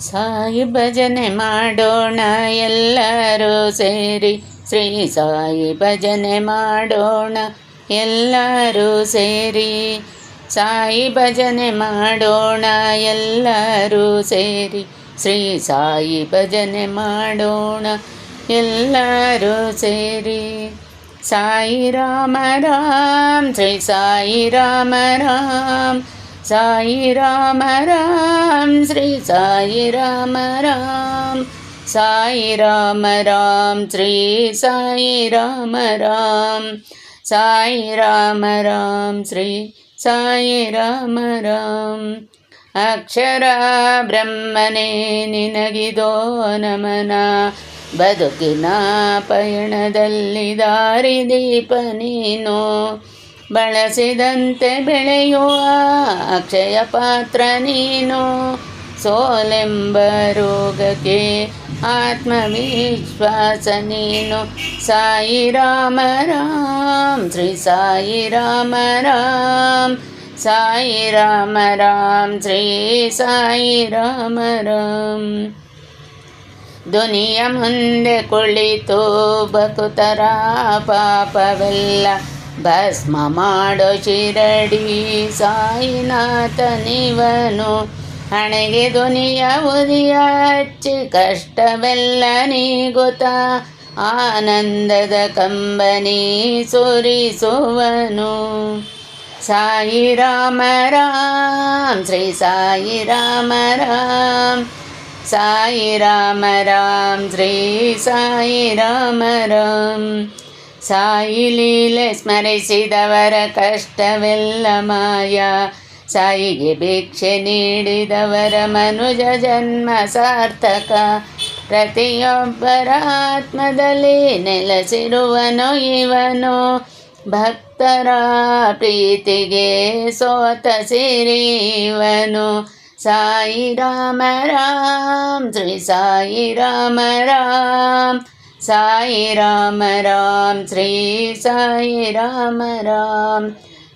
ಸಾಯಿ ಭಜನೆ ಮಾಡೋಣ ಎಲ್ಲರೂ ಸೇರಿ, ಶ್ರೀ ಸಾಯಿ ಭಜನೆ ಮಾಡೋಣ ಎಲ್ಲರೂ ಸೇರಿ. ಸಾಯಿ ಭಜನೆ ಮಾಡೋಣ ಎಲ್ಲರೂ ಸೇರಿ, ಶ್ರೀ ಸಾಯಿ ಭಜನೆ ಮಾಡೋಣ ಎಲ್ಲರೂ ಸೇರಿ. ಸಾಯಿ ರಾಮ ರಾಮ್ ಶ್ರೀ ಸಾಯಿ ರಾಮ ರಾಮ್, ಸಾಯಿ ರಾಮ ರಾಮ್ ಶ್ರೀ ಸಾಯಿ ರಾಮ ರಾಮ್, ಸಾಯಿ ರಾಮ ರಾಮ್ ಶ್ರೀ ಸಾಯಿ ರಾಮ ರಾಮ್, ಸಾಯಿ ರಾಮ ರಾಮ್ ಶ್ರೀ ಸಾಯಿ ರಾಮ ರಾಮ್. ಅಕ್ಷರ ಬ್ರಹ್ಮನೇ ನಿನಗಿದೋ ನಮನ, ಬದುಕಿನ ಪಯಣದಲ್ಲಿ ದಾರಿದೀಪ ನೀನು. ಬಳಸಿದಂತೆ ಬೆಳೆಯುವ ಅಕ್ಷಯ ಪಾತ್ರ ನೀನು, ಸೋಲೆಂಬ ರೋಗಕ್ಕೆ ಆತ್ಮವಿಶ್ವಾಸ ನೀನು. ಸಾಯಿ ರಾಮ ರಾಮ್ ಶ್ರೀ ಸಾಯಿ ರಾಮ ರಾಮ್, ಸಾಯಿ ರಾಮ ರಾಮ್ ಶ್ರೀ ಸಾಯಿ ರಾಮ ರಾಮ್. ದುನಿಯ ಮುಂದೆ ಕುಳಿತು ಭಕ್ತರ ಪಾಪವೆಲ್ಲ ಭಸ್ಮ ಮಾಡೋ ಶಿರಡಿ ಸಾಯಿನಾಥನಿವನು. ಹಣೆಗೆ ದುನಿಯ ಉದಿಯ ಹಚ್ಚಿ ಕಷ್ಟವೆಲ್ಲ ನೀಗುತ್ತ ಆನಂದದ ಕಂಬನಿ ಸುರಿಸುವನು. ಸಾಯಿ ರಾಮ ರಾಮ್ ಶ್ರೀ ಸಾಯಿ ರಾಮ ರಾಮ್, ಸಾಯಿ ರಾಮ ರಾಮ್ ಶ್ರೀ ಸಾಯಿ ರಾಮ ರಾಮ್. ಸಾಯಿ ಲೀಲೆ ಸ್ಮರಿಸಿದವರ ಕಷ್ಟವೆಲ್ಲ ಮಾಯ, ಸಾಯಿಗೆ ಭಿಕ್ಷೆ ನೀಡಿದವರ ಮನುಜ ಜನ್ಮ ಸಾರ್ಥಕ. ಪ್ರತಿಯೊಬ್ಬರ ಆತ್ಮದಲ್ಲಿ ನೆಲೆಸಿರುವನು ಇವನು, ಭಕ್ತರ ಪ್ರೀತಿಗೆ ಸೋತ ಸಿರಿವನು. ಸಾಯಿ ರಾಮ ರಾಮ್ ಶ್ರೀ ಸಾಯಿ ರಾಮ ರಾಮ್, ಸಾಯಿ ರಾಮ ರಾಮ್ ಶ್ರೀ ಸಾಯಿ ರಾಮ ರಾಮ್.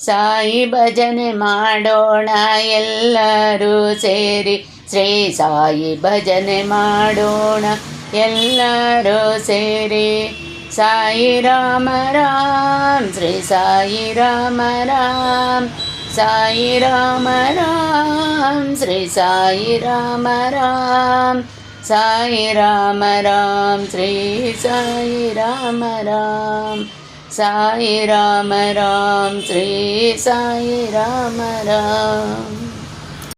ಸಾಯಿ ಭಜನೆ ಮಾಡೋಣ ಎಲ್ಲರೂ ಸೇರಿ, ಶ್ರೀ ಸಾಯಿ ಭಜನೆ ಮಾಡೋಣ ಎಲ್ಲರೂ ಸೇರಿ. ಸಾಯಿ ರಾಮ ರಾಮ್ ಶ್ರೀ ಸಾಯಿ ರಾಮ ರಾಮ್, ಸಾಯಿ ರಾಮ ರಾಮ್ ಶ್ರೀ ಸಾಯಿ ರಾಮ ರಾಮ್, ಸಾಯಿ ರಾಮ ರಾಮ್ ಶ್ರೀ ಸಾಯಿ ರಾಮ ರಾಮ್, ಸಾಯಿ ರಾಮ ರಾಮ್ ಶ್ರೀ ಸಾಯಿ ರಾಮ ರಾಮ್.